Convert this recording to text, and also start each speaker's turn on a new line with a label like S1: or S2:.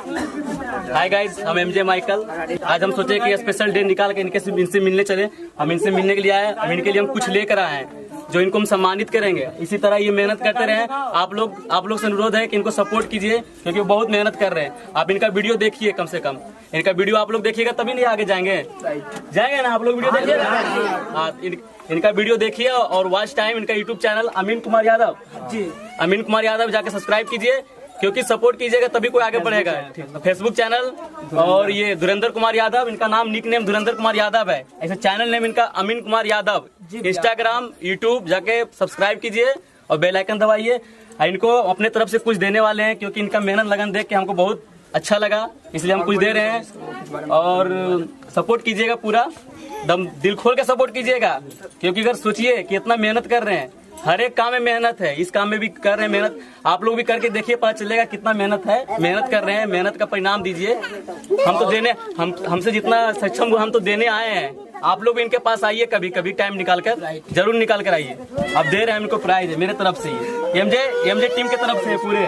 S1: Hi guys, हम MJ Michael. आज हम सोचे कि स्पेशल डे निकाल के इनसे मिलने चले। हम इनसे मिलने के लिए आए। हम इनके लिए हम कुछ लेकर आए हैं जो इनको हम सम्मानित करेंगे। इसी तरह ये मेहनत करते रहे। आप लोग से अनुरोध है कि इनको सपोर्ट कीजिए, क्योंकि वो बहुत मेहनत कर रहे हैं। आप इनका वीडियो देखिए, कम से कम इनका वीडियो आप लोग देखिएगा तभी नहीं आगे जाएंगे ना। आप लोग वीडियो देखिएगा। हाँ, इनका वीडियो देखिए और वॉच टाइम इनका यूट्यूब चैनल अमीन कुमार यादव जी, अमीन कुमार यादव जाके सब्सक्राइब कीजिए, क्योंकि सपोर्ट कीजिएगा तभी कोई आगे बढ़ेगा। फेसबुक चैनल और ये धुरंधर कुमार यादव, इनका नाम निक नेम धुरंधर कुमार यादव है। ऐसे चैनल नेम इनका अमीन कुमार यादव। इंस्टाग्राम, यूट्यूब जाके सब्सक्राइब कीजिए और बेल आइकन दबाइए। इनको अपने तरफ से कुछ देने वाले हैं, क्योंकि इनका मेहनत लगन देख के हमको बहुत अच्छा लगा, इसलिए हम कुछ दे रहे हैं। और सपोर्ट कीजिएगा, पूरा दम दिल खोल के सपोर्ट कीजिएगा, क्योंकि अगर सोचिए कि इतना मेहनत कर रहे हैं, हर एक काम में मेहनत है, इस काम में भी कर रहे हैं मेहनत। आप लोग भी करके देखिए, पता चलेगा कितना मेहनत है। मेहनत कर रहे हैं, मेहनत का परिणाम दीजिए। हम तो देने हमसे जितना सक्षम हुआ हम तो देने आए हैं। आप लोग इनके पास आइए, कभी कभी टाइम निकाल कर, जरूर निकाल कर आइए। अब दे रहे हैं इनको प्राइज, मेरे तरफ से ही, एमजे टीम की तरफ से पूरे।